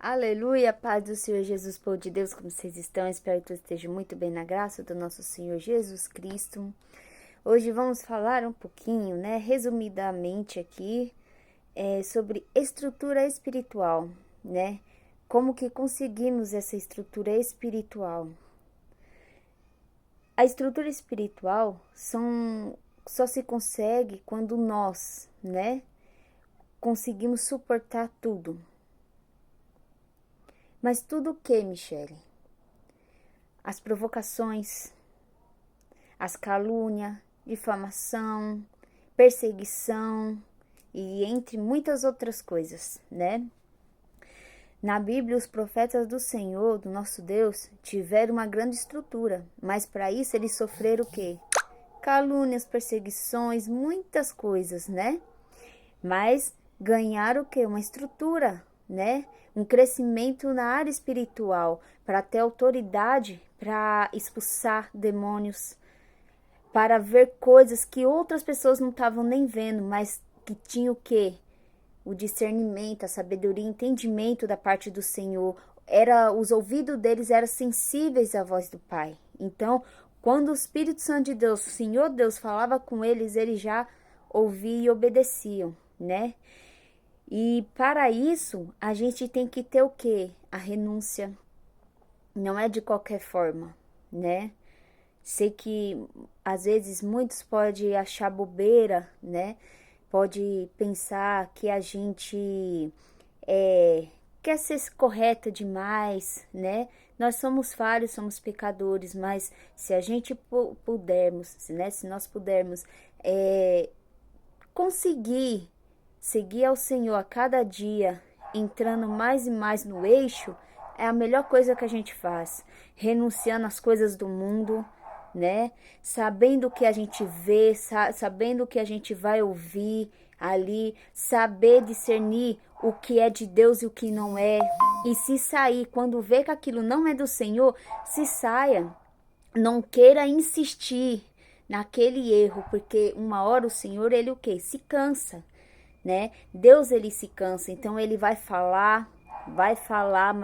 Aleluia, paz do Senhor Jesus, povo de Deus, como vocês estão? Espero que todos estejam muito bem na graça do nosso Senhor Jesus Cristo. Hoje vamos falar um pouquinho, resumidamente aqui, sobre estrutura espiritual, Como que conseguimos essa estrutura espiritual? A estrutura espiritual só se consegue quando nós, conseguimos suportar tudo. Mas tudo o que, Michele? As provocações, as calúnias, difamação, perseguição e entre muitas outras coisas, Na Bíblia, os profetas do Senhor, do nosso Deus, tiveram uma grande estrutura, mas para isso eles sofreram o quê? Calúnias, perseguições, muitas coisas, Mas ganharam o quê? Uma estrutura, Um crescimento na área espiritual, para ter autoridade, para expulsar demônios, para ver coisas que outras pessoas não estavam nem vendo, mas que tinham o quê? O discernimento, a sabedoria, entendimento da parte do Senhor. Os ouvidos deles eram sensíveis à voz do Pai. Então, quando o Espírito Santo de Deus, o Senhor Deus, falava com eles já ouviam e obedeciam, E para isso, a gente tem que ter o quê? A renúncia. Não é de qualquer forma, Sei que às vezes muitos podem achar bobeira, Pode pensar que a gente quer ser correta demais, Nós somos falhos, somos pecadores, mas se a gente pudermos, Se nós pudermos conseguir seguir ao Senhor a cada dia, entrando mais e mais no eixo, é a melhor coisa que a gente faz. Renunciando às coisas do mundo, Sabendo o que a gente vê, sabendo o que a gente vai ouvir ali, saber discernir o que é de Deus e o que não é. E se sair, quando vê que aquilo não é do Senhor, se saia. Não queira insistir naquele erro, porque uma hora o Senhor, ele o quê? Se cansa, Deus, ele se cansa, então ele vai falar, mas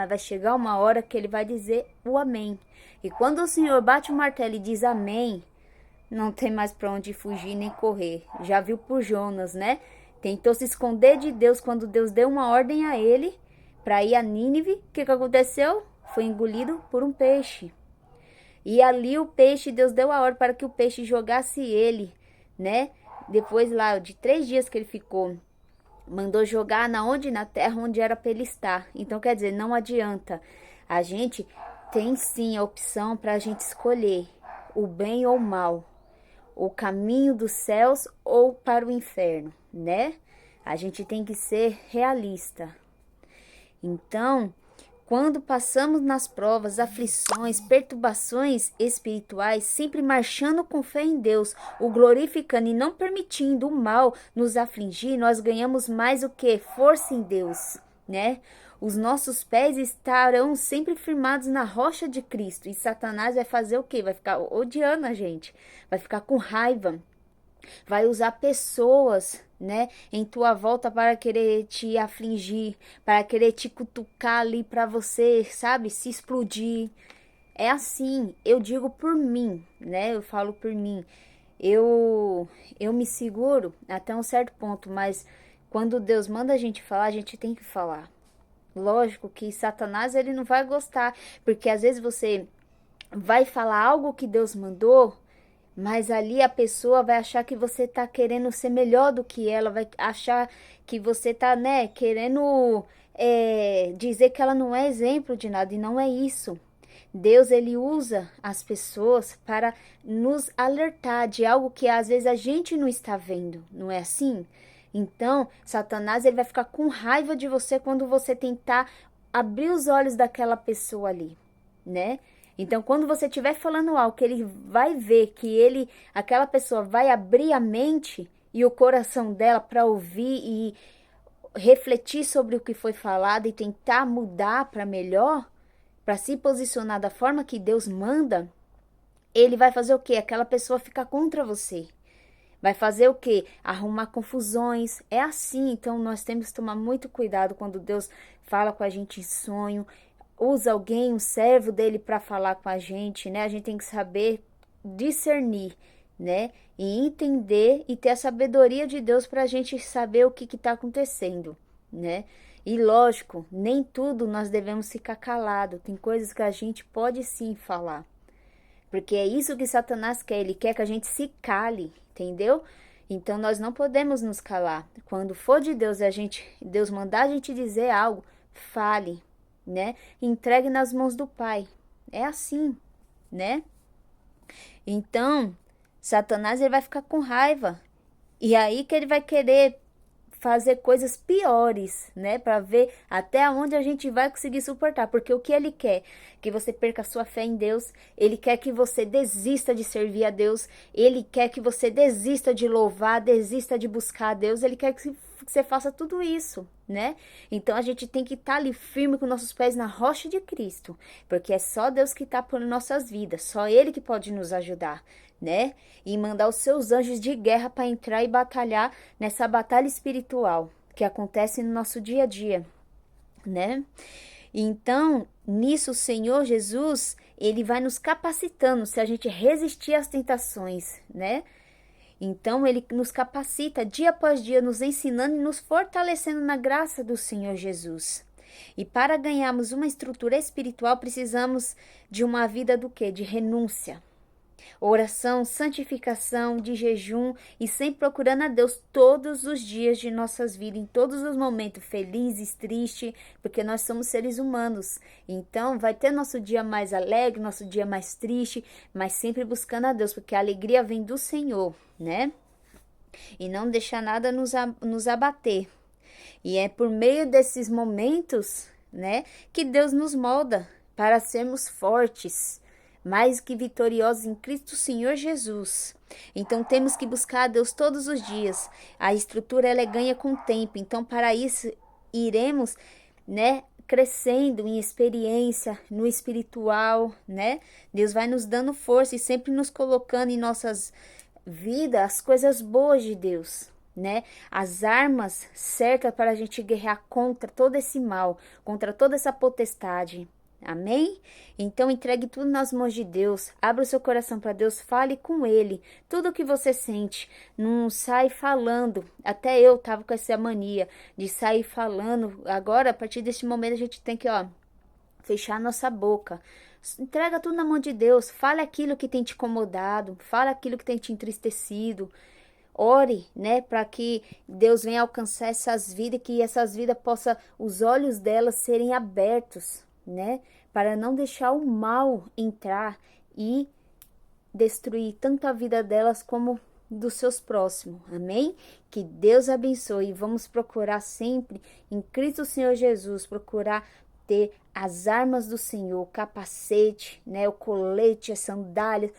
vai chegar uma hora que ele vai dizer o amém. E quando o Senhor bate o martelo e diz amém, não tem mais para onde fugir nem correr. Já viu por Jonas, Tentou se esconder de Deus quando Deus deu uma ordem a ele para ir a Nínive. O que aconteceu? Foi engolido por um peixe. E ali o peixe, Deus deu a ordem para que o peixe jogasse ele, Depois lá de 3 dias que ele ficou, mandou jogar na terra onde era para ele estar. Então, quer dizer, não adianta. A gente tem sim a opção para a gente escolher o bem ou o mal, o caminho dos céus ou para o inferno, A gente tem que ser realista. Então, quando passamos nas provas, aflições, perturbações espirituais, sempre marchando com fé em Deus, o glorificando e não permitindo o mal nos afligir, nós ganhamos mais o que? Força em Deus, Os nossos pés estarão sempre firmados na rocha de Cristo. E Satanás vai fazer o quê? Vai ficar odiando a gente, vai ficar com raiva, vai usar pessoas, em tua volta para querer te afligir, para querer te cutucar ali para você, sabe, se explodir. É assim, eu digo por mim, Eu falo por mim. Eu me seguro até um certo ponto, mas quando Deus manda a gente falar, a gente tem que falar. Lógico que Satanás, ele não vai gostar, porque às vezes você vai falar algo que Deus mandou, mas ali a pessoa vai achar que você tá querendo ser melhor do que ela, vai achar que você tá, querendo dizer que ela não é exemplo de nada, e não é isso. Deus, ele usa as pessoas para nos alertar de algo que às vezes a gente não está vendo, não é assim? Então, Satanás, ele vai ficar com raiva de você quando você tentar abrir os olhos daquela pessoa ali, Então, quando você estiver falando algo que ele vai ver que aquela pessoa vai abrir a mente e o coração dela para ouvir e refletir sobre o que foi falado e tentar mudar para melhor, para se posicionar da forma que Deus manda, ele vai fazer o quê? Aquela pessoa ficar contra você. Vai fazer o quê? Arrumar confusões. É assim, então nós temos que tomar muito cuidado quando Deus fala com a gente em sonho, usa alguém, um servo dele para falar com a gente, né? A gente tem que saber discernir, né? E entender e ter a sabedoria de Deus para a gente saber o que está acontecendo, né? E lógico, nem tudo nós devemos ficar calado. Tem coisas que a gente pode sim falar. Porque é isso que Satanás quer, ele quer que a gente se cale, entendeu? Então nós não podemos nos calar. Quando for de Deus e Deus mandar a gente dizer algo, fale, né? Entregue nas mãos do Pai. É assim, né? Então, Satanás ele vai ficar com raiva. E aí que ele vai querer fazer coisas piores, né? Para ver até onde a gente vai conseguir suportar. Porque o que ele quer? Que você perca a sua fé em Deus. Ele quer que você desista de servir a Deus. Ele quer que você desista de louvar, desista de buscar a Deus. Ele quer que você faça tudo isso, né? Então a gente tem que estar ali firme com nossos pés na rocha de Cristo. Porque é só Deus que está por nossas vidas. Só Ele que pode nos ajudar, né? E mandar os seus anjos de guerra para entrar e batalhar nessa batalha espiritual que acontece no nosso dia a dia, né? Então, nisso o Senhor Jesus, ele vai nos capacitando se a gente resistir às tentações, né? Então, ele nos capacita dia após dia, nos ensinando e nos fortalecendo na graça do Senhor Jesus. E para ganharmos uma estrutura espiritual, precisamos de uma vida do quê? De renúncia. Oração, santificação, de jejum e sempre procurando a Deus todos os dias de nossas vidas, em todos os momentos, felizes, tristes, porque nós somos seres humanos. Então, vai ter nosso dia mais alegre, nosso dia mais triste, mas sempre buscando a Deus, porque a alegria vem do Senhor, né? E não deixar nada nos abater. E é por meio desses momentos, né, que Deus nos molda para sermos fortes, mais que vitoriosos em Cristo Senhor Jesus. Então temos que buscar a Deus todos os dias. A estrutura ela é ganha com o tempo. Então para isso iremos, né, crescendo em experiência no espiritual, né? Deus vai nos dando força e sempre nos colocando em nossas vidas as coisas boas de Deus, né? As armas certas para a gente guerrear contra todo esse mal, contra toda essa potestade. Amém? Então entregue tudo nas mãos de Deus. Abra o seu coração para Deus, fale com Ele. Tudo o que você sente, não sai falando. Até eu tava com essa mania de sair falando. Agora, a partir deste momento, a gente tem que, fechar nossa boca. Entrega tudo na mão de Deus. Fale aquilo que tem te incomodado. Fale aquilo que tem te entristecido. Ore, né, para que Deus venha alcançar essas vidas, que essas vidas possam, os olhos delas serem abertos, né, para não deixar o mal entrar e destruir tanto a vida delas como dos seus próximos, amém? Que Deus abençoe e vamos procurar sempre em Cristo Senhor Jesus, procurar ter as armas do Senhor, o capacete, né, o colete, as sandálias,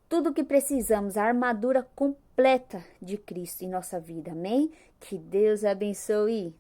tudo o que precisamos, a armadura completa de Cristo em nossa vida, amém? Que Deus abençoe.